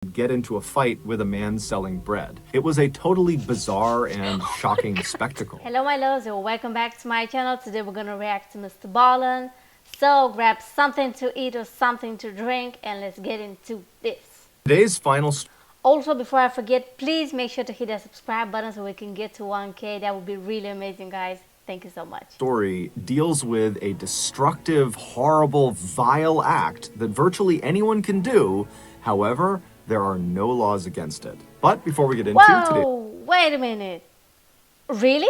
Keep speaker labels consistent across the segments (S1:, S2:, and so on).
S1: get into a fight with a man selling bread. It was a totally bizarre and shocking spectacle.
S2: Hello my loves and welcome back to my channel. Today we're gonna react to MrBallen. So grab something to eat or something to drink and let's get into this.
S1: Today's final
S2: Also, before I forget, please make sure to hit that subscribe button so we can get to 1K. That would be really amazing, guys. Thank you so much.
S1: Story deals with a destructive, horrible, vile act that virtually anyone can do. However, there are no laws against it. But before we get into today...
S2: Wait a minute. Really?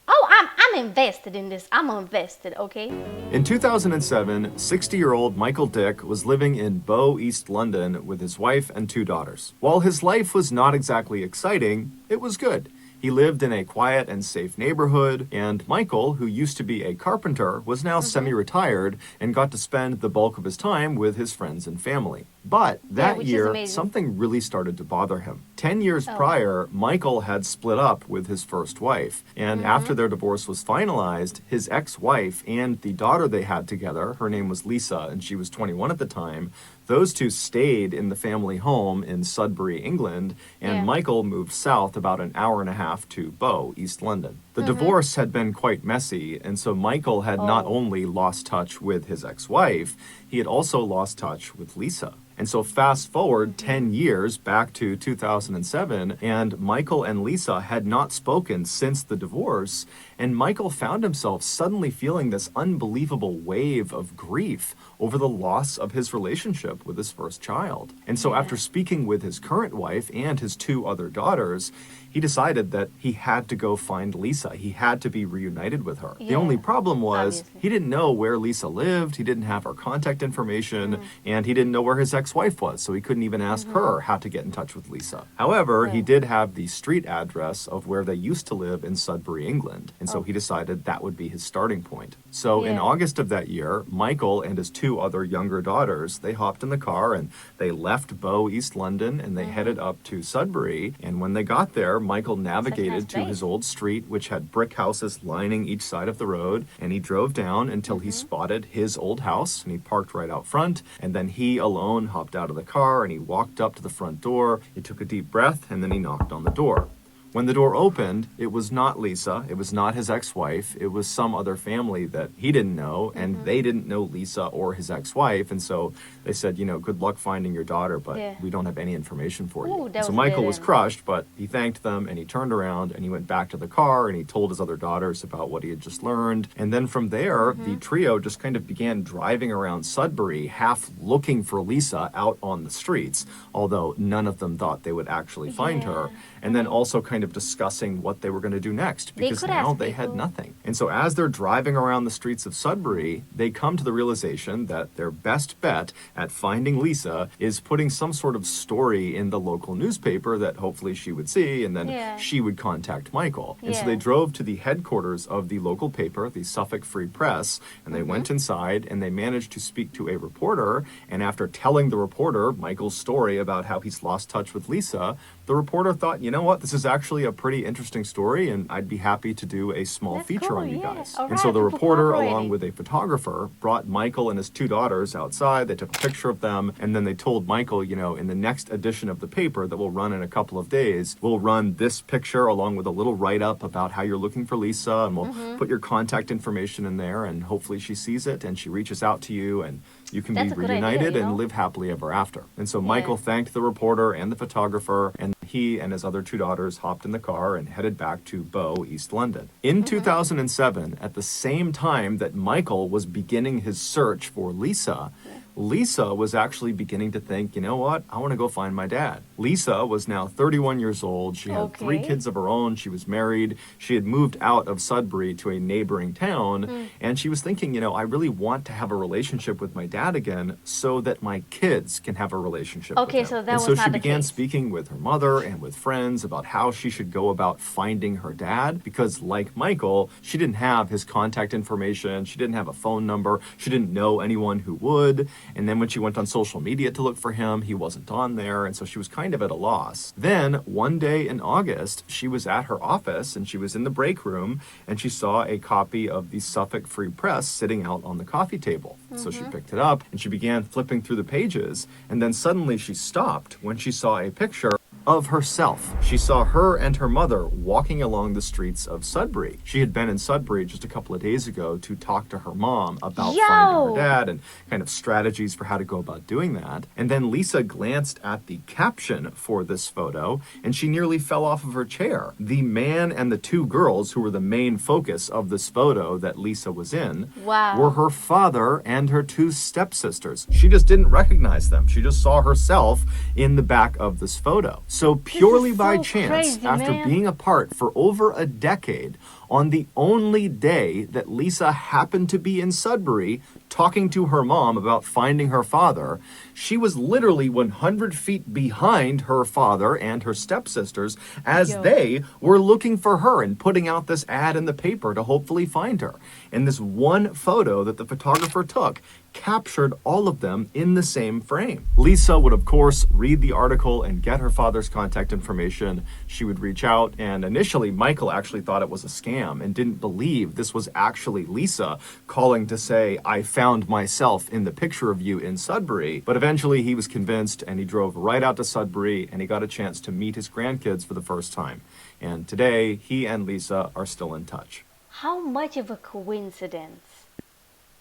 S2: Oh, I'm invested in this. I'm invested, okay?
S1: In 2007, 60-year-old Michael Dick was living in Bow, East London with his wife and 2 daughters. While his life was not exactly exciting, it was good. He lived in a quiet and safe neighborhood, and Michael, who used to be a carpenter, was now semi-retired and got to spend the bulk of his time with his friends and family. But that year, something really started to bother him. 10 years prior, Michael had split up with his first wife, and after their divorce was finalized, his ex-wife and the daughter they had together, her name was Lisa, and she was 21 at the time, those two stayed in the family home in Sudbury, England, and Michael moved south about an hour and a half to Bow, East London. The divorce had been quite messy, and so Michael had not only lost touch with his ex-wife, he had also lost touch with Lisa. And so fast forward 10 years back to 2007, and Michael and Lisa had not spoken since the divorce, and Michael found himself suddenly feeling this unbelievable wave of grief over the loss of his relationship with his first child. And so after speaking with his current wife and his 2 other daughters, he decided that he had to go find Lisa. He had to be reunited with her. The only problem was he didn't know where Lisa lived, he didn't have her contact information, and he didn't know where his ex-wife was, so he couldn't even ask her how to get in touch with Lisa. However, he did have the street address of where they used to live in Sudbury, England, and so he decided that would be his starting point. So in August of that year, Michael and his 2 other younger daughters, they hopped in the car and they left Bow, East London, and they headed up to Sudbury, and when they got there, Michael navigated to his old street, which had brick houses lining each side of the road, and he drove down until he spotted his old house, and he parked right out front, and then he alone hopped out of the car, and he walked up to the front door, he took a deep breath, and then he knocked on the door. When the door opened, it was not Lisa, it was not his ex-wife, it was some other family that he didn't know, and they didn't know Lisa or his ex-wife, and so they said, you know, good luck finding your daughter, but we don't have any information for you. So Michael was crushed, but he thanked them, and he turned around, and he went back to the car, and he told his other daughters about what he had just learned, and then from there, the trio just kind of began driving around Sudbury, half looking for Lisa out on the streets, although none of them thought they would actually find her, and then also kind of discussing what they were going to do next, because now they had nothing. And so as they're driving around the streets of Sudbury, they come to the realization that their best bet at finding Lisa is putting some sort of story in the local newspaper that hopefully she would see, and then she would contact Michael. And so they drove to the headquarters of the local paper, the Suffolk Free Press, and they went inside and they managed to speak to a reporter, and after telling the reporter Michael's story about how he's lost touch with Lisa, the reporter thought, you know what, this is actually a pretty interesting story, and I'd be happy to do a small feature on you guys. And so the reporter, along with a photographer, brought Michael and his 2 daughters outside. They took a picture of them, and then they told Michael, you know, in the next edition of the paper that will run in a couple of days, we'll run this picture along with a little write-up about how you're looking for Lisa, and we'll put your contact information in there, and hopefully she sees it and she reaches out to you, and you can be reunited and live happily ever after. And so Michael thanked the reporter and the photographer, and he and his other 2 daughters hopped in the car and headed back to Bow, East London. In 2007, at the same time that Michael was beginning his search for Lisa, Lisa was actually beginning to think, you know what, I want to go find my dad. Lisa was now 31 years old. She had 3 kids of her own. She was married. She had moved out of Sudbury to a neighboring town. And she was thinking, you know, I really want to have a relationship with my dad again so that my kids can have a relationship with him.
S2: So that
S1: and so she began speaking with her mother and with friends about how she should go about finding her dad, because like Michael, she didn't have his contact information. She didn't have a phone number. She didn't know anyone who would. And then when she went on social media to look for him, he wasn't on there. And so she was kind of at a loss. Then one day in August, she was at her office and she was in the break room and she saw a copy of the Suffolk Free Press sitting out on the coffee table. So she picked it up and she began flipping through the pages. And then suddenly she stopped when she saw a picture of herself. She saw her and her mother walking along the streets of Sudbury. She had been in Sudbury just a couple of days ago to talk to her mom about finding her dad and kind of strategies for how to go about doing that. And then Lisa glanced at the caption for this photo and she nearly fell off of her chair. The man and the two girls who were the main focus of this photo that Lisa was in were her father and her two stepsisters. She just didn't recognize them. She just saw herself in the back of this photo. So purely by chance, after being apart for over a decade, on the only day that Lisa happened to be in Sudbury talking to her mom about finding her father, she was literally 100 feet behind her father and her stepsisters as they were looking for her and putting out this ad in the paper to hopefully find her. And this one photo that the photographer took captured all of them in the same frame. Lisa would, of course, read the article and get her father's contact information. She would reach out, and initially Michael actually thought it was a scam and didn't believe this was actually Lisa calling to say, "I found myself in the picture of you in Sudbury." But eventually he was convinced and he drove right out to Sudbury and he got a chance to meet his grandkids for the first time. And today he and Lisa are still in touch.
S2: How much of a coincidence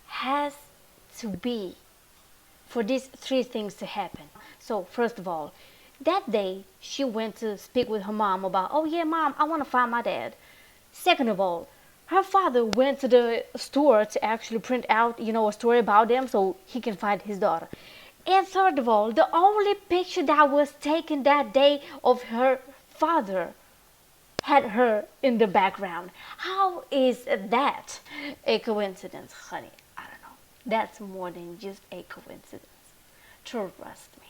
S2: has to be for these three things to happen? So first of all, that day she went to speak with her mom about, "Oh yeah, mom, I want to find my dad." Second of all, her father went to the store to actually print out, a story about them so he can find his daughter. And third of all, the only picture that was taken that day of her father had her in the background. How is that a coincidence, honey? I don't know. That's more than just a coincidence. Trust me.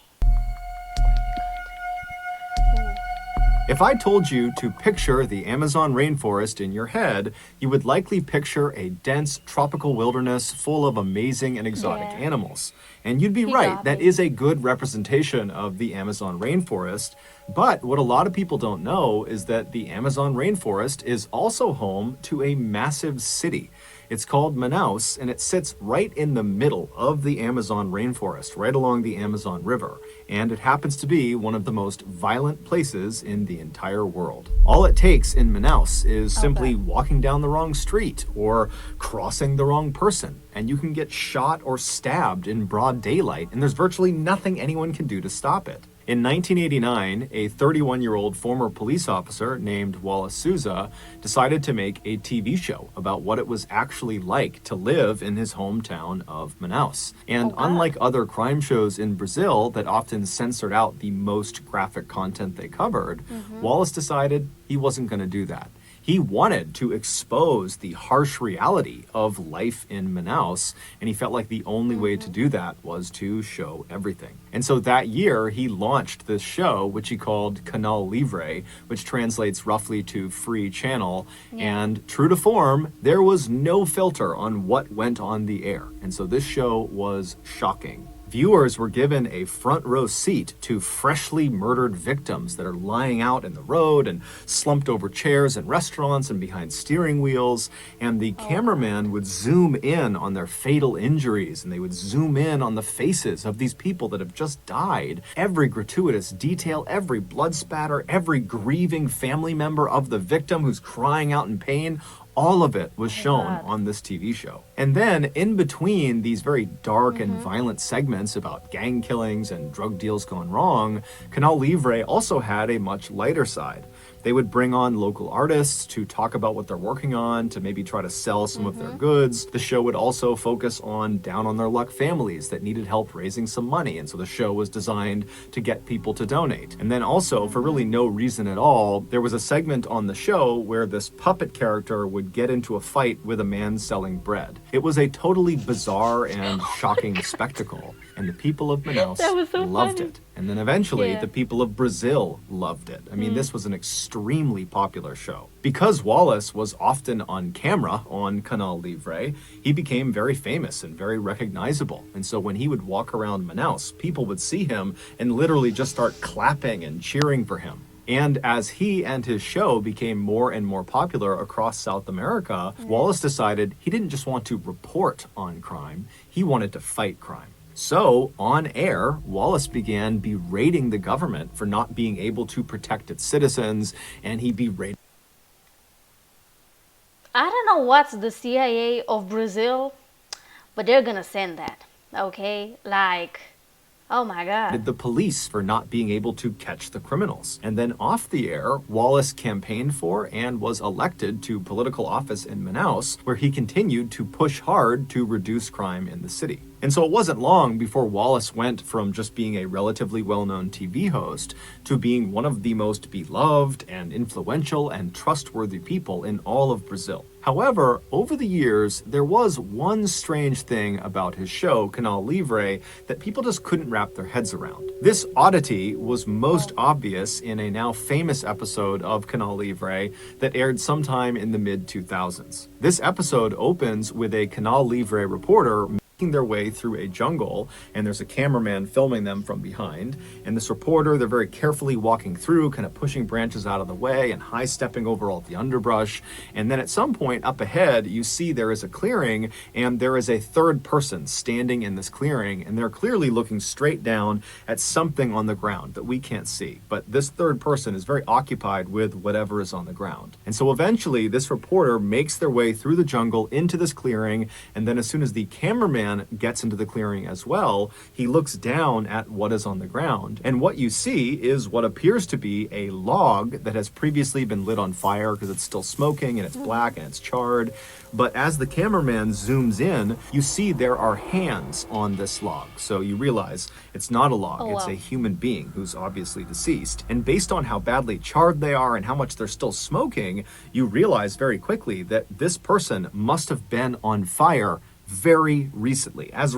S1: If I told you to picture the Amazon rainforest in your head, you would likely picture a dense tropical wilderness full of amazing and exotic animals. And you'd be right, that is a good representation of the Amazon rainforest. But what a lot of people don't know is that the Amazon rainforest is also home to a massive city. It's called Manaus, and it sits right in the middle of the Amazon rainforest, right along the Amazon River. And it happens to be one of the most violent places in the entire world. All it takes in Manaus is simply walking down the wrong street or crossing the wrong person, and you can get shot or stabbed in broad daylight, and there's virtually nothing anyone can do to stop it. In 1989, a 31-year-old former police officer named Wallace Souza decided to make a TV show about what it was actually like to live in his hometown of Manaus. And unlike other crime shows in Brazil that often censored out the most graphic content they covered, Wallace decided he wasn't going to do that. He wanted to expose the harsh reality of life in Manaus, and he felt like the only way to do that was to show everything. And so that year, he launched this show, which he called Canal Livre, which translates roughly to free channel. And true to form, there was no filter on what went on the air. And so this show was shocking. Viewers were given a front row seat to freshly murdered victims that are lying out in the road and slumped over chairs in restaurants and behind steering wheels. And the cameraman would zoom in on their fatal injuries, and they would zoom in on the faces of these people that have just died. Every gratuitous detail, every blood spatter, every grieving family member of the victim who's crying out in pain, all of it was shown on this TV show. And then in between these very dark and violent segments about gang killings and drug deals gone wrong, Canal Livre also had a much lighter side. They would bring on local artists to talk about what they're working on, to maybe try to sell some of their goods. The show would also focus on down-on-their-luck families that needed help raising some money, and so the show was designed to get people to donate. And then also, for really no reason at all, there was a segment on the show where this puppet character would get into a fight with a man selling bread. It was a totally bizarre and shocking spectacle, and the people of Manaus
S2: That was so
S1: loved
S2: funny.
S1: it. And then eventually,
S2: Yeah.
S1: the people of Brazil loved it. I mean, this was an extremely popular show. Because Wallace was often on camera on Canal Livre, he became very famous and very recognizable. And so when he would walk around Manaus, people would see him and literally just start clapping and cheering for him. And as he and his show became more and more popular across South America, Wallace decided he didn't just want to report on crime, he wanted to fight crime. So, on air, Wallace began berating the government for not being able to protect its citizens, and he berated.
S2: I don't know what's the CIA of Brazil, but they're gonna send that. Okay? Like, oh my god.
S1: The police for not being able to catch the criminals. And then off the air, Wallace campaigned for and was elected to political office in Manaus, where he continued to push hard to reduce crime in the city. And so it wasn't long before Wallace went from just being a relatively well-known TV host to being one of the most beloved and influential and trustworthy people in all of Brazil. However, over the years, there was one strange thing about his show, Canal Livre, that people just couldn't wrap their heads around. This oddity was most obvious in a now famous episode of Canal Livre that aired sometime in the mid-2000s. This episode opens with a Canal Livre reporter making their way through a jungle, and there's a cameraman filming them from behind, and this reporter, they're very carefully walking through, kind of pushing branches out of the way and high stepping over all the underbrush. And then at some point up ahead, you see there is a clearing, and there is a third person standing in this clearing, and they're clearly looking straight down at something on the ground that we can't see. But this third person is very occupied with whatever is on the ground. And so eventually this reporter makes their way through the jungle into this clearing, and then as soon as the cameraman gets into the clearing as well, he looks down at what is on the ground. And what you see is what appears to be a log that has previously been lit on fire because it's still smoking and it's black and it's charred. But as the cameraman zooms in, you see there are hands on this log. So you realize it's not a log, it's a human being who's obviously deceased. And based on how badly charred they are and how much they're still smoking, you realize very quickly that this person must have been on fire very recently as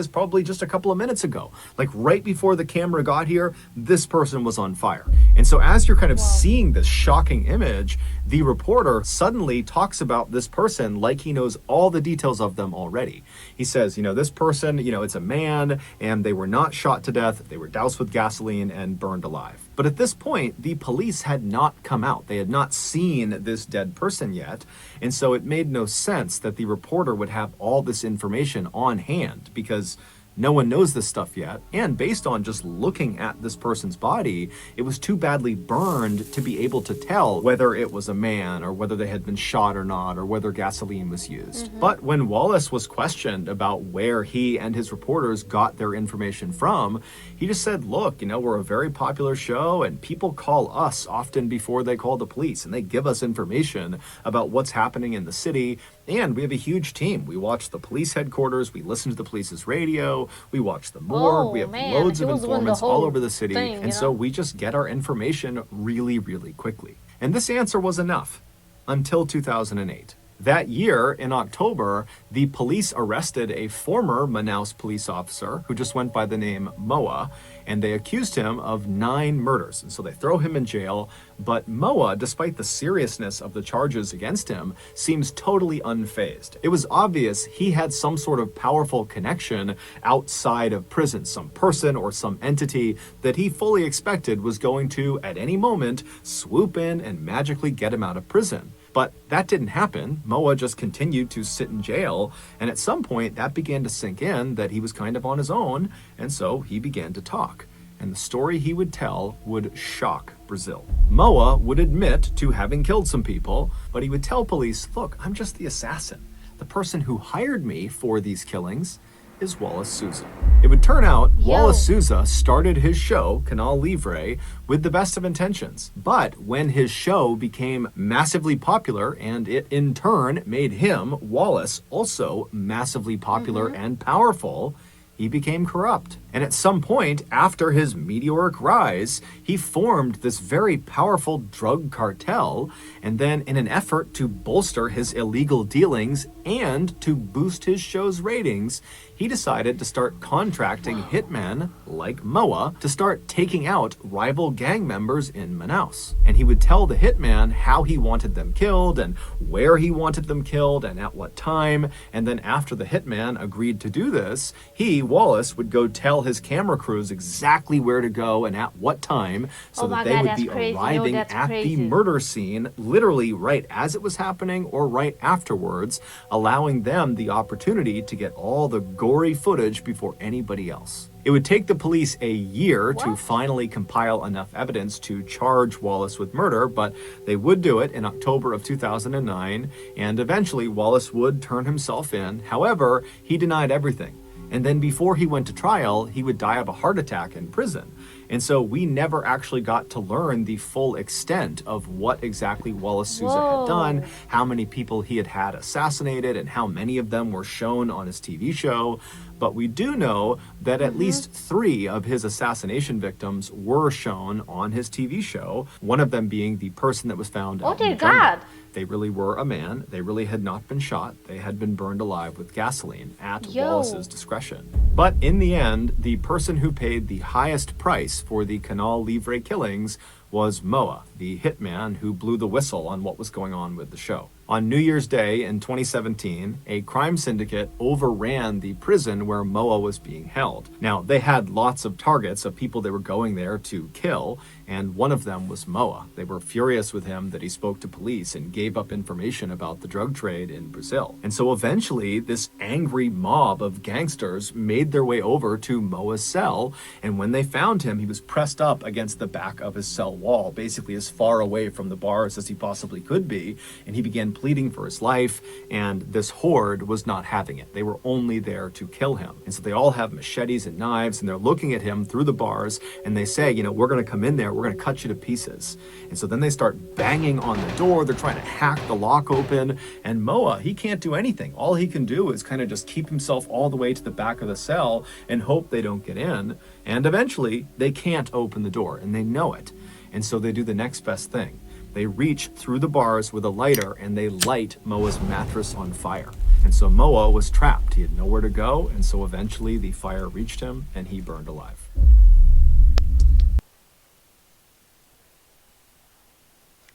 S1: probably just a couple of minutes ago. Like right before the camera got here, this person was on fire. And so as you're kind of seeing this shocking image, the reporter suddenly talks about this person like he knows all the details of them already. He says, this person, it's a man, and they were not shot to death, they were doused with gasoline and burned alive. But at this point, the police had not come out. They had not seen this dead person yet. And so it made no sense that the reporter would have all this information on hand because no one knows this stuff yet. And based on just looking at this person's body, it was too badly burned to be able to tell whether it was a man or whether they had been shot or not or whether gasoline was used. But when Wallace was questioned about where he and his reporters got their information from, he just said, look, we're a very popular show and people call us often before they call the police and they give us information about what's happening in the city. And we have a huge team. We watch the police headquarters, we listen to the police's radio, we watch the morgue, we have loads of informants all over the city, and so we just get our information really, really quickly. And this answer was enough until 2008. That year, in October, the police arrested a former Manaus police officer who just went by the name Moa, and they accused him of 9 murders. And so they throw him in jail, but Moa, despite the seriousness of the charges against him, seems totally unfazed. It was obvious he had some sort of powerful connection outside of prison, some person or some entity that he fully expected was going to, at any moment, swoop in and magically get him out of prison. But that didn't happen. Moa just continued to sit in jail, and at some point that began to sink in that he was kind of on his own, and so he began to talk. And the story he would tell would shock Brazil. Moa would admit to having killed some people, but he would tell police, look, I'm just the assassin. The person who hired me for these killings is Wallace Souza. It would turn out Wallace Souza started his show, Canal Livre, with the best of intentions. But when his show became massively popular, and it in turn made him, Wallace, also massively popular and powerful, he became corrupt. And at some point, after his meteoric rise, he formed this very powerful drug cartel, and then in an effort to bolster his illegal dealings And to boost his show's ratings, he decided to start contracting hitmen like Moa to start taking out rival gang members in Manaus. And he would tell the hitman how he wanted them killed and where he wanted them killed and at what time. And then after the hitman agreed to do this, he, Wallace, would go tell his camera crews exactly where to go and at what time so that they would be arriving at the murder scene literally right as it was happening or right afterwards, allowing them the opportunity to get all the gory footage before anybody else. It would take the police a year to finally compile enough evidence to charge Wallace with murder, but they would do it in October of 2009, and eventually Wallace would turn himself in. However, he denied everything. And then before he went to trial, he would die of a heart attack in prison. And so we never actually got to learn the full extent of what exactly Wallace Sousa had done, how many people he had assassinated, and how many of them were shown on his TV show. But we do know that at least 3 of his assassination victims were shown on his TV show, one of them being the person that was found out in the jungle. They really were a man. They really had not been shot. They had been burned alive with gasoline at Wallace's discretion. But in the end, the person who paid the highest price for the Canal Livre killings was Moa, the hitman who blew the whistle on what was going on with the show. On New Year's Day in 2017, a crime syndicate overran the prison where Moa was being held. Now, they had lots of targets of people they were going there to kill, and one of them was Moa. They were furious with him that he spoke to police and gave up information about the drug trade in Brazil. And so eventually, this angry mob of gangsters made their way over to Moa's cell, and when they found him, he was pressed up against the back of his cell wall, basically as far away from the bars as he possibly could be, and he began pleading for his life, and this horde was not having it. They were only there to kill him. And so they all have machetes and knives, and they're looking at him through the bars, and they say, we're going to come in there, we're going to cut you to pieces. And so then they start banging on the door, they're trying to hack the lock open, and Moa, he can't do anything. All he can do is kind of just keep himself all the way to the back of the cell and hope they don't get in. And eventually, they can't open the door, and they know it. And so they do the next best thing. They reach through the bars with a lighter and they light Moa's mattress on fire. And so Moa was trapped. He had nowhere to go, and so eventually the fire reached him and he burned alive.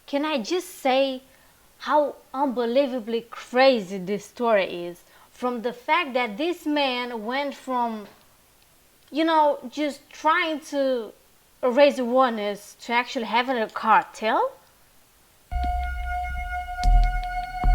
S2: Can I just say how unbelievably crazy this story is? From the fact that this man went from, just trying to raise awareness to actually having a cartel?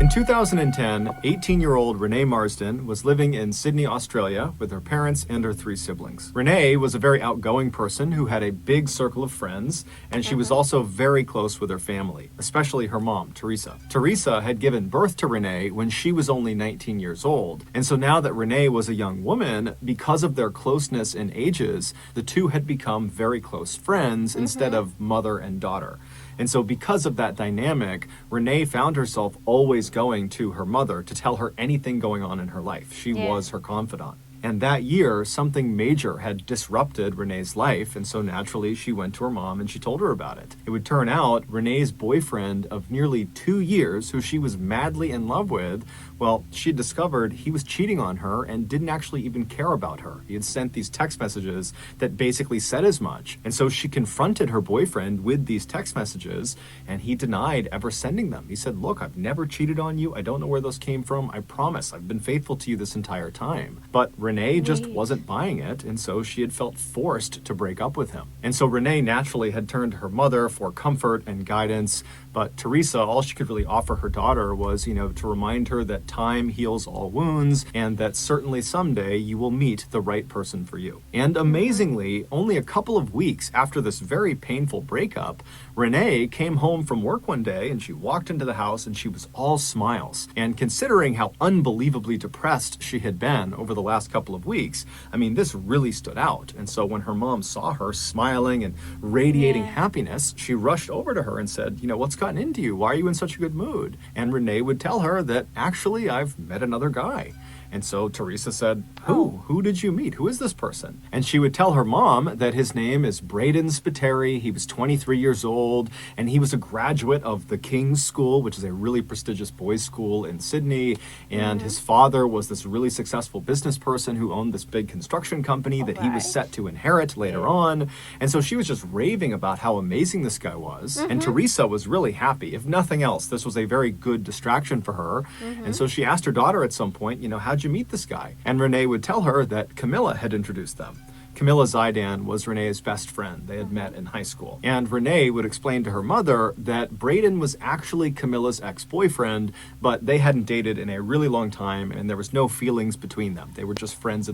S1: In 2010, 18-year-old Renee Marsden was living in Sydney, Australia with her parents and her 3 siblings. Renee was a very outgoing person who had a big circle of friends, and she was also very close with her family, especially her mom, Teresa. Teresa had given birth to Renee when she was only 19 years old, and so now that Renee was a young woman, because of their closeness in ages, the two had become very close friends instead of mother and daughter. And so because of that dynamic, Renee found herself always going to her mother to tell her anything going on in her life. She was her confidant. And that year, something major had disrupted Renee's life, and so naturally she went to her mom and she told her about it. It would turn out Renee's boyfriend of nearly 2 years, who she was madly in love with, well, she had discovered he was cheating on her and didn't actually even care about her. He had sent these text messages that basically said as much. And so she confronted her boyfriend with these text messages, and he denied ever sending them. He said, look, I've never cheated on you. I don't know where those came from. I promise I've been faithful to you this entire time. But Renee just wasn't buying it, and so she had felt forced to break up with him. And so Renee naturally had turned to her mother for comfort and guidance, but Teresa, all she could really offer her daughter was, to remind her that time heals all wounds, and that certainly someday you will meet the right person for you. And amazingly, only a couple of weeks after this very painful breakup, Renee came home from work one day and she walked into the house and she was all smiles. And considering how unbelievably depressed she had been over the last couple of weeks, this really stood out. And so when her mom saw her smiling and radiating happiness, she rushed over to her and said, what's gotten into you? Why are you in such a good mood? And Renee would tell her that actually I've met another guy. And so Teresa said, Who did you meet? Who is this person? And she would tell her mom that his name is Braden Spiteri. He was 23 years old, and he was a graduate of the King's School, which is a really prestigious boys' school in Sydney. And his father was this really successful business person who owned this big construction company that he was set to inherit later on. And so she was just raving about how amazing this guy was. And Teresa was really happy. If nothing else, this was a very good distraction for her. And so she asked her daughter at some point, how'd you meet this guy? And Renee would tell her that Camilla had introduced them. Camilla Zaidan was Renee's best friend. They had met in high school. And Renee would explain to her mother that Braden was actually Camilla's ex-boyfriend, but they hadn't dated in a really long time, and there was no feelings between them. They were just friends.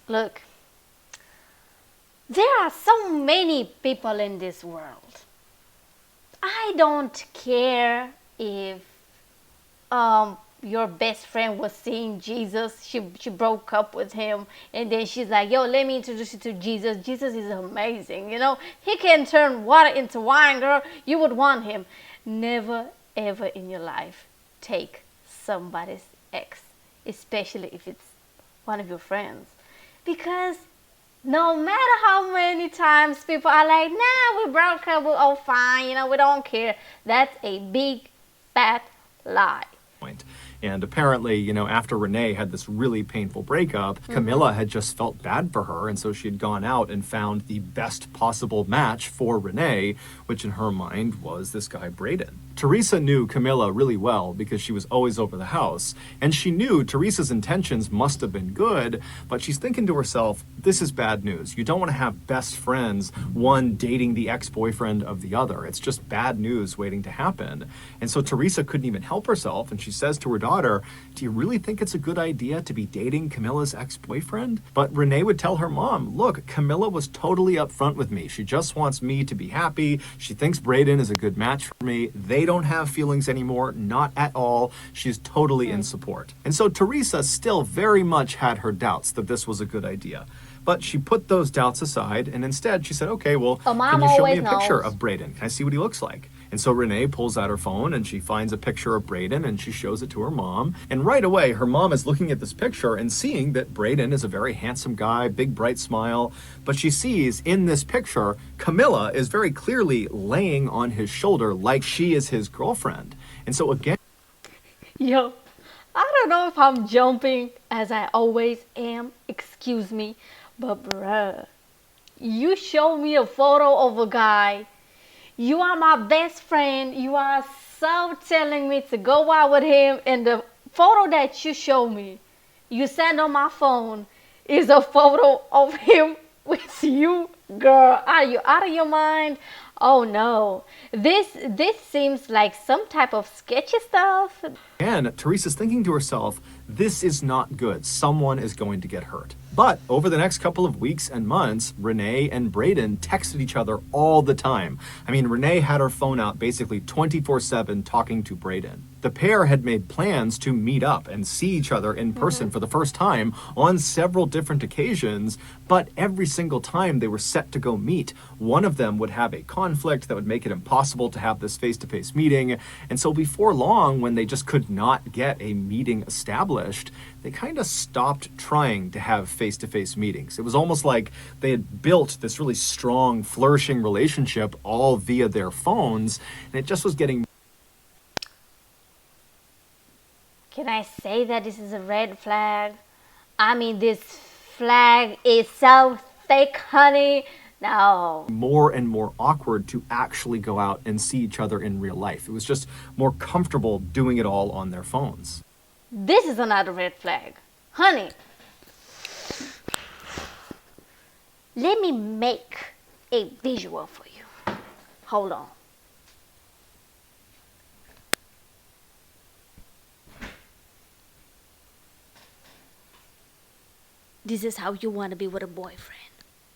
S2: Look, there are so many people in this world. I don't care if your best friend was seeing Jesus. She broke up with him, and then she's like, yo, let me introduce you to Jesus. Jesus is amazing. He can turn water into wine, girl. You would want him. Never ever in your life take somebody's ex, especially if it's one of your friends, because no matter how many times people are like, nah, we broke up, we're all fine, we don't care, that's a big fat lie.
S1: And apparently, after Renee had this really painful breakup, Camilla had just felt bad for her, and so she had gone out and found the best possible match for Renee, which in her mind was this guy Braden. Teresa knew Camilla really well because she was always over the house, and she knew Teresa's intentions must have been good, but she's thinking to herself, this is bad news. You don't want to have best friends, one dating the ex-boyfriend of the other. It's just bad news waiting to happen. And so Teresa couldn't even help herself, and she says to her daughter, do you really think it's a good idea to be dating Camilla's ex-boyfriend? But Renee would tell her mom, look, Camilla was totally upfront with me. She just wants me to be happy. She thinks Braden is a good match for me. They don't have feelings anymore, not at all. She's totally in support. And so Teresa still very much had her doubts that this was a good idea. But she put those doubts aside, and instead she said, okay, well, can you show me a picture of Braden? Can I see what he looks like? And so Renee pulls out her phone and she finds a picture of Braden and she shows it to her mom. And right away, her mom is looking at this picture and seeing that Braden is a very handsome guy, big bright smile. But she sees in this picture, Camilla is very clearly laying on his shoulder like she is his girlfriend. And so again,
S2: yo, I don't know if I'm jumping as I always am, excuse me, but bruh, you show me a photo of a guy. You are my best friend. You are so telling me to go out with him. And the photo that you show me, you send on my phone, is a photo of him with you. Girl, are you out of your mind? Oh no. This seems like some type of sketchy stuff.
S1: And Teresa's thinking to herself, this is not good. Someone is going to get hurt. But over the next couple of weeks and months, Renee and Braden texted each other all the time. I mean, Renee had her phone out basically 24/7 talking to Braden. The pair had made plans to meet up and see each other in person for the first time on several different occasions, but every single time they were set to go meet, one of them would have a conflict that would make it impossible to have this face-to-face meeting. And so before long, when they just could not get a meeting established, they kind of stopped trying to have face-to-face meetings. It was almost like they had built this really strong, flourishing relationship all via their phones, and it just was getting...
S2: Can I say that this is a red flag? I mean, this flag is so thick, honey. No.
S1: More and more awkward to actually go out and see each other in real life. It was just more comfortable doing it all on their phones.
S2: This is another red flag. Honey, let me make a visual for you. Hold on. This is how you want to be with a boyfriend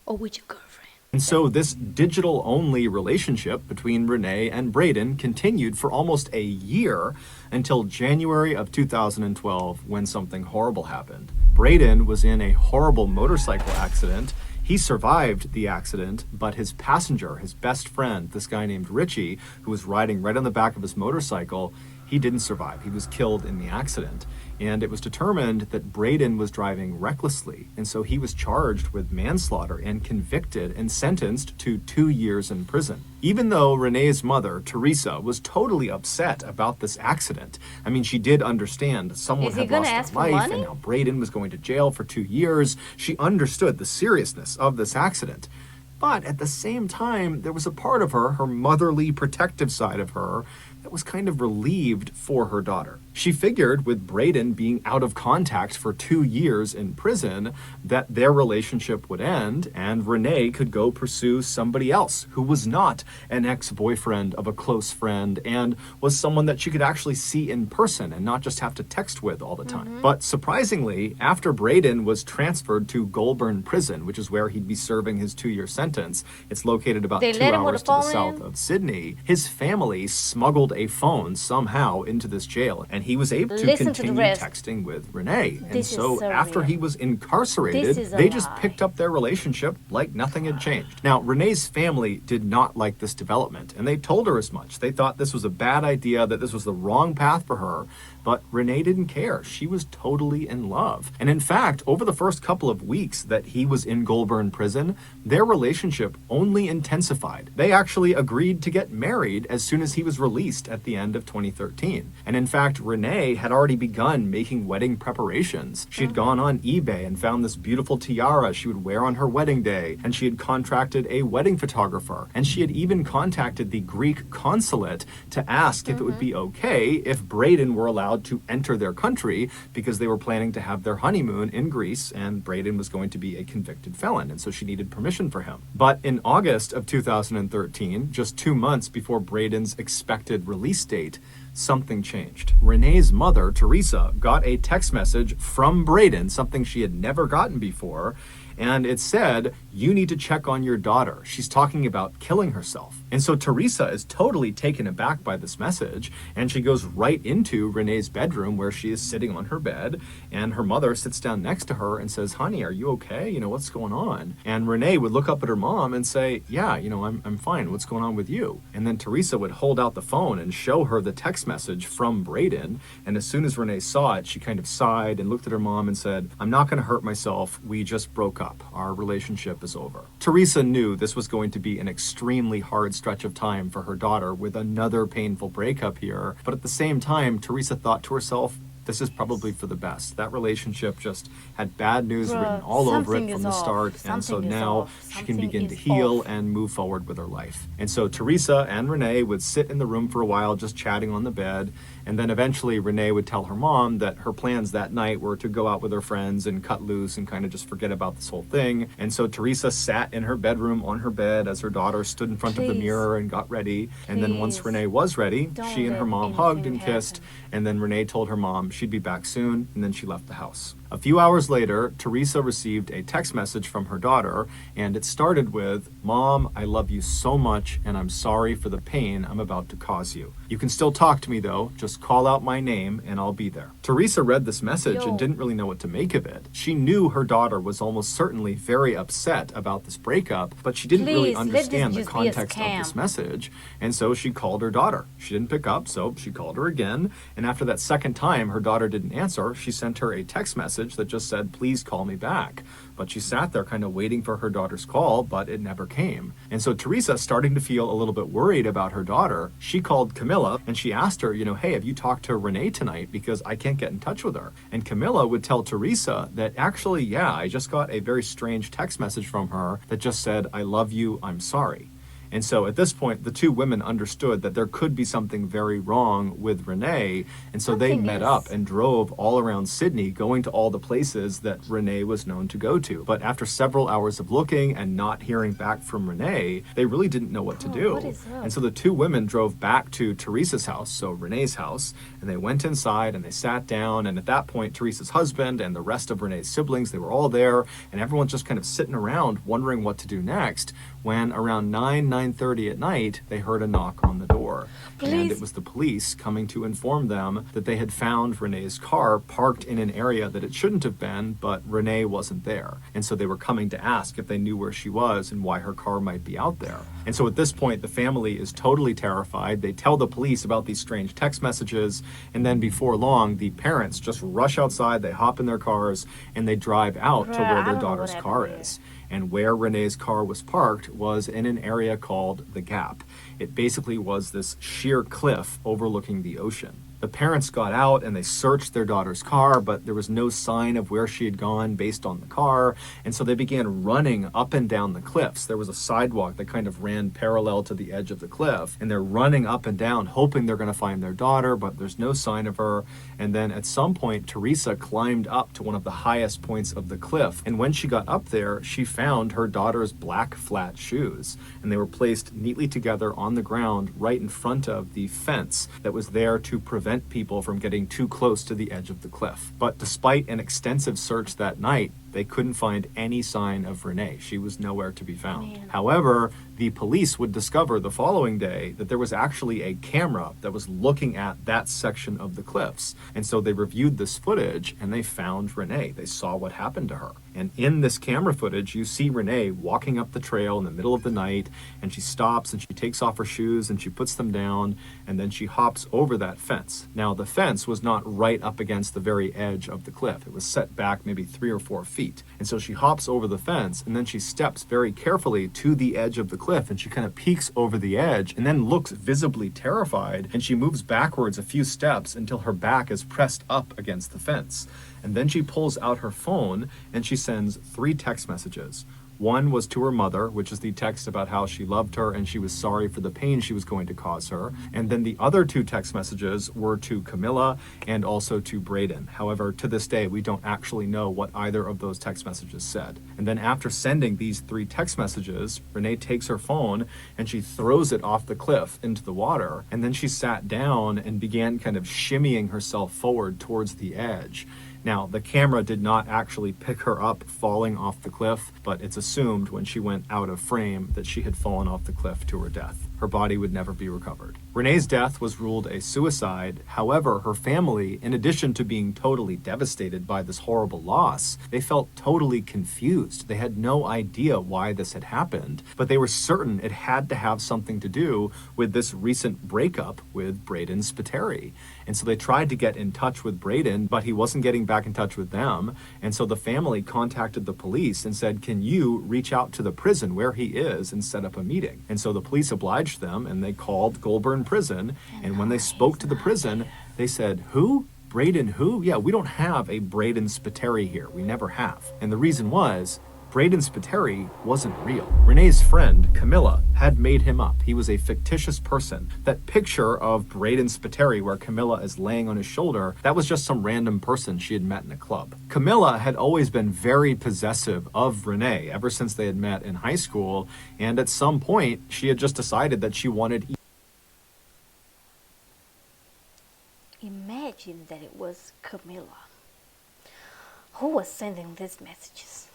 S2: or with your girlfriend.
S1: And so this digital-only relationship between Renee and Braden continued for almost a year until January of 2012 when something horrible happened. Braden was in a horrible motorcycle accident. He survived the accident, but his passenger, his best friend, this guy named Richie, who was riding right on the back of his motorcycle, He didn't survive. He was killed in the accident. And it was determined that Braden was driving recklessly. And so he was charged with manslaughter and convicted and sentenced to 2 years in prison. Even though Renee's mother, Teresa, was totally upset about this accident. I mean, she did understand someone had lost their life and now Braden was going to jail for 2 years. She understood the seriousness of this accident. But at the same time, there was a part of her motherly, protective side of her, that was kind of relieved for her daughter. She figured with Braden being out of contact for 2 years in prison, that their relationship would end and Renee could go pursue somebody else who was not an ex-boyfriend of a close friend and was someone that she could actually see in person and not just have to text with all the time. But surprisingly, after Braden was transferred to Goulburn Prison, which is where he'd be serving his 2-year sentence, it's located about 2 hours to the south of Sydney, his family smuggled a phone somehow into this jail and he was able to continue texting with Renee. And so after he was incarcerated, they just picked up their relationship like nothing had changed. Now, Renee's family did not like this development and they told her as much. They thought this was a bad idea, that this was the wrong path for her. But Renee didn't care. She was totally in love. And in fact, over the first couple of weeks that he was in Goulburn Prison, their relationship only intensified. They actually agreed to get married as soon as he was released at the end of 2013. And in fact, Renee had already begun making wedding preparations. She had gone on eBay and found this beautiful tiara she would wear on her wedding day. And she had contracted a wedding photographer. And she had even contacted the Greek consulate to ask if it would be okay if Braden were allowed to enter their country, because they were planning to have their honeymoon in Greece and Braden was going to be a convicted felon, and so she needed permission for him. But in August of 2013, just 2 months before Braden's expected release date, something changed. Renee's mother, Teresa, got a text message from Braden, something she had never gotten before, and it said, "You need to check on your daughter. She's talking about killing herself." And so Teresa is totally taken aback by this message, and she goes right into Renee's bedroom where she is sitting on her bed, and her mother sits down next to her and says, "Honey, are you okay? You know, what's going on?" And Renee would look up at her mom and say, "Yeah, you know, I'm fine. What's going on with you?" And then Teresa would hold out the phone and show her the text message from Braden, and as soon as Renee saw it, she kind of sighed and looked at her mom and said, "I'm not going to hurt myself. We just broke up. Our relationship is over." Teresa knew this was going to be an extremely hard stretch of time for her daughter with another painful breakup here, but at the same time, Teresa thought to herself, this is probably for the best. That relationship just had bad news written all over it from the start, and so now she can begin to heal and move forward with her life. And so Teresa and Renee would sit in the room for a while just chatting on the bed, and then eventually Renee would tell her mom that her plans that night were to go out with her friends and cut loose and kind of just forget about this whole thing. And so Teresa sat in her bedroom on her bed as her daughter stood in front of the mirror and got ready. And then once Renee was ready, she and her mom hugged and kissed, and then Renee told her mom she'd be back soon, and then she left the house. A few hours later, Teresa received a text message from her daughter, and it started with, "Mom, I love you so much, and I'm sorry for the pain I'm about to cause you. You can still talk to me though, just call out my name and I'll be there." Teresa read this message and didn't really know what to make of it. She knew her daughter was almost certainly very upset about this breakup, but she didn't really understand the context of this message, and so she called her daughter. She didn't pick up, so she called her again, and after that second time her daughter didn't answer, she sent her a text message that just said, "Please call me back." But she sat there kind of waiting for her daughter's call, but it never came. And so Teresa, starting to feel a little bit worried about her daughter, she called Camilla and she asked her, "Hey, have you talked to Renee tonight? Because I can't get in touch with her." And Camilla would tell Teresa that actually, yeah, I just got a very strange text message from her that just said, "I love you, I'm sorry." And so at this point, the two women understood that there could be something very wrong with Renee, and so they met up and drove all around Sydney, going to all the places that Renee was known to go to. But after several hours of looking and not hearing back from Renee, they really didn't know what to do. And so the two women drove back to Teresa's house, so Renee's house, and they went inside and they sat down, and at that point, Teresa's husband and the rest of Renee's siblings, they were all there, and everyone's just kind of sitting around wondering what to do next, when around 9:30 at night, they heard a knock on the door. And
S2: Please.
S1: it was the police coming to inform them that they had found Renee's car parked in an area that it shouldn't have been, but Renee wasn't there. And so they were coming to ask if they knew where she was and why her car might be out there. And so at this point, the family is totally terrified. They tell the police about these strange text messages, and then before long, the parents just rush outside, they hop in their cars, and they drive out to
S2: Bruh,
S1: where
S2: I
S1: their
S2: don't know what
S1: daughter's
S2: happened
S1: car
S2: there.
S1: is. And where Renee's car was parked was in an area called the Gap. It basically was this sheer cliff overlooking the ocean. The parents got out and they searched their daughter's car, but there was no sign of where she had gone based on the car. And so they began running up and down the cliffs. There was a sidewalk that kind of ran parallel to the edge of the cliff. And they're running up and down, hoping they're going to find their daughter, but there's no sign of her. And then at some point, Teresa climbed up to one of the highest points of the cliff. And when she got up there, she found her daughter's black flat shoes. And they were placed neatly together on the ground right in front of the fence that was there to prevent people from getting too close to the edge of the cliff. But despite an extensive search that night, they couldn't find any sign of Renee. She was nowhere to be found.
S2: Man.
S1: However, the police would discover the following day that there was actually a camera that was looking at that section of the cliffs. And so they reviewed this footage and they found Renee. They saw what happened to her. And in this camera footage, you see Renee walking up the trail in the middle of the night, and she stops and she takes off her shoes and she puts them down, and then she hops over that fence. Now, the fence was not right up against the very edge of the cliff. It was set back maybe 3 or 4 feet. And so she hops over the fence, and then she steps very carefully to the edge of the cliff, and she kind of peeks over the edge and then looks visibly terrified, and she moves backwards a few steps until her back is pressed up against the fence. And then she pulls out her phone and she sends 3 text messages. One was to her mother, which is the text about how she loved her and she was sorry for the pain she was going to cause her. And then the other 2 text messages were to Camilla and also to Braden. However, to this day, we don't actually know what either of those text messages said. And then after sending these 3 text messages, Renee takes her phone and she throws it off the cliff into the water. And then she sat down and began kind of shimmying herself forward towards the edge. Now, the camera did not actually pick her up falling off the cliff, but it's assumed when she went out of frame that she had fallen off the cliff to her death. Her body would never be recovered. Renee's death was ruled a suicide. However, her family, in addition to being totally devastated by this horrible loss, they felt totally confused. They had no idea why this had happened, but they were certain it had to have something to do with this recent breakup with Braden Spiteri. And so they tried to get in touch with Braden, but he wasn't getting back in touch with them. And so the family contacted the police and said, "Can you reach out to the prison where he is and set up a meeting?" And so the police obliged them and they called Goulburn Prison. And when they spoke to the prison, they said, "Who? Braden who? Yeah, we don't have a Braden Spiteri here. We never have." And the reason was, Braden Spiteri wasn't real. Renee's friend, Camilla, had made him up. He was a fictitious person. That picture of Braden Spiteri where Camilla is laying on his shoulder, that was just some random person she had met in a club. Camilla had always been very possessive of Renee ever since they had met in high school, and at some point, she had just decided that she wanted
S2: Imagine that it was Camilla who was sending these messages.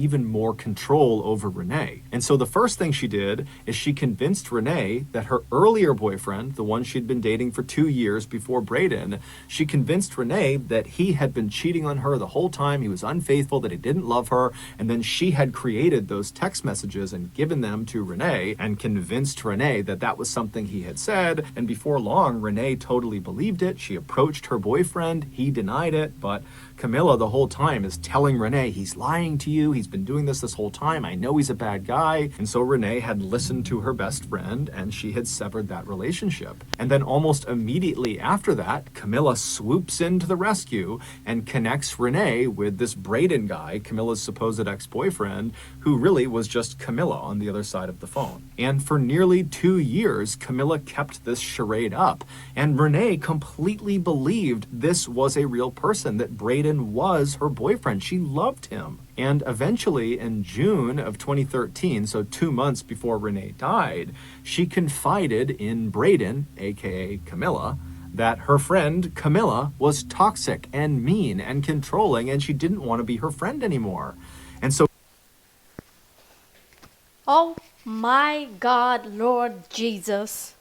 S1: even more control over Renee. And so the first thing she did is she convinced Renee that her earlier boyfriend, the one she'd been dating for 2 years before Braden, she convinced Renee that he had been cheating on her the whole time, he was unfaithful, that he didn't love her, and then she had created those text messages and given them to Renee and convinced Renee that that was something he had said. And before long, Renee totally believed it. She approached her boyfriend, he denied it, but Camilla the whole time is telling Renee, he's lying to you, he's been doing this whole time, I know he's a bad guy. And so Renee had listened to her best friend and she had severed that relationship. And then almost immediately after that, Camilla swoops in to the rescue and connects Renee with this Braden guy, Camilla's supposed ex-boyfriend, who really was just Camilla on the other side of the phone. And for nearly 2 years, Camilla kept this charade up. And Renee completely believed this was a real person, that Braden was her boyfriend. She loved him. And eventually in June of 2013, so 2 months before Renee died, she confided in Braden, aka Camilla, that her friend Camilla was toxic and mean and controlling and she didn't want to be her friend anymore. And so
S2: Oh my God, Lord Jesus.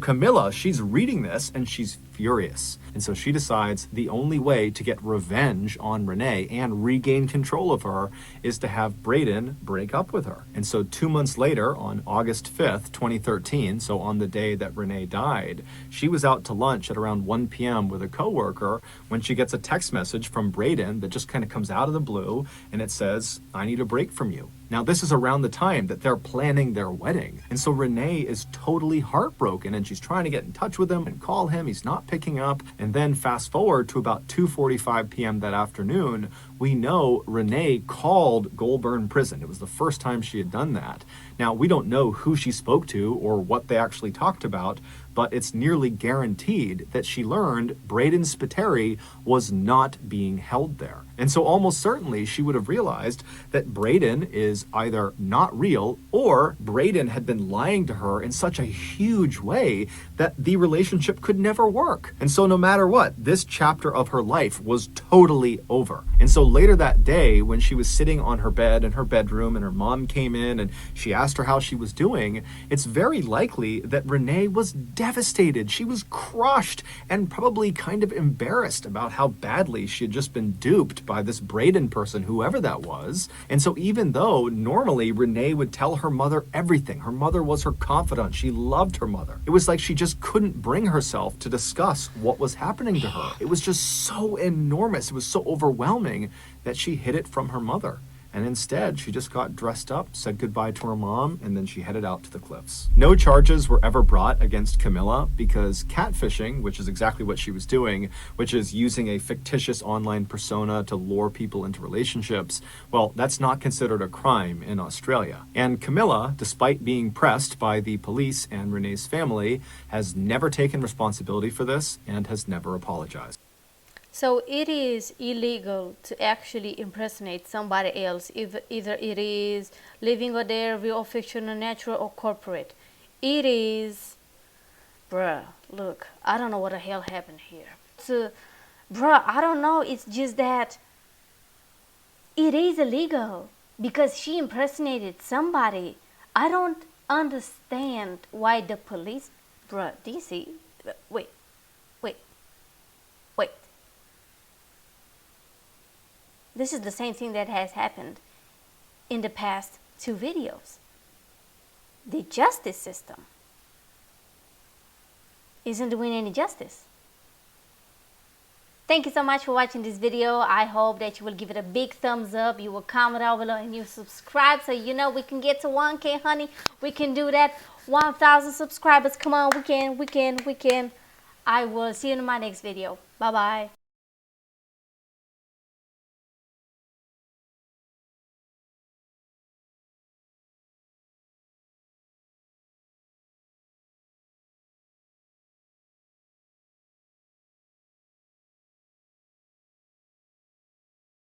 S1: Camilla, she's reading this and she's furious. And so she decides the only way to get revenge on Renee and regain control of her is to have Braden break up with her. And so 2 months later, on August 5th, 2013, so on the day that Renee died, she was out to lunch at around 1 p.m. with a coworker when she gets a text message from Braden that just kind of comes out of the blue and it says, "I need a break from you." Now, this is around the time that they're planning their wedding. And so Renee is totally heartbroken and she's trying to get in touch with him and call him. He's not picking up. And then fast forward to about 2:45 p.m. that afternoon, we know Renee called Goulburn Prison. It was the first time she had done that. Now, we don't know who she spoke to or what they actually talked about, but it's nearly guaranteed that she learned Braden Spiteri was not being held there. And so almost certainly she would have realized that Braden is either not real or Braden had been lying to her in such a huge way that the relationship could never work. And so no matter what, this chapter of her life was totally over. And so later that day, when she was sitting on her bed in her bedroom and her mom came in and she asked her how she was doing, it's very likely that Renee was devastated. She was crushed and probably kind of embarrassed about how badly she had just been duped by this Braden person, whoever that was. And so even though normally Renee would tell her mother everything, her mother was her confidant, she loved her mother, it was like she just couldn't bring herself to discuss what was happening to her. It was just so enormous, it was so overwhelming that she hid it from her mother. And instead, she just got dressed up, said goodbye to her mom, and then she headed out to the cliffs. No charges were ever brought against Camilla because catfishing, which is exactly what she was doing, which is using a fictitious online persona to lure people into relationships, well, that's not considered a crime in Australia. And Camilla, despite being pressed by the police and Renee's family, has never taken responsibility for this and has never apologized.
S2: So it is illegal to actually impersonate somebody else, either it is living or there, real or fictional, natural or corporate. It is, bruh, look, I don't know what the hell happened here. So, bruh, I don't know, it's just that it is illegal because she impersonated somebody. I don't understand why the police, bruh, do you see? Wait. This is the same thing that has happened in the past 2 videos. The justice system isn't doing any justice. Thank you so much for watching this video. I hope that you will give it a big thumbs up. You will comment down below and you subscribe so you know we can get to 1K, honey. We can do that. 1,000 subscribers. Come on, we can. I will see you in my next video. Bye-bye.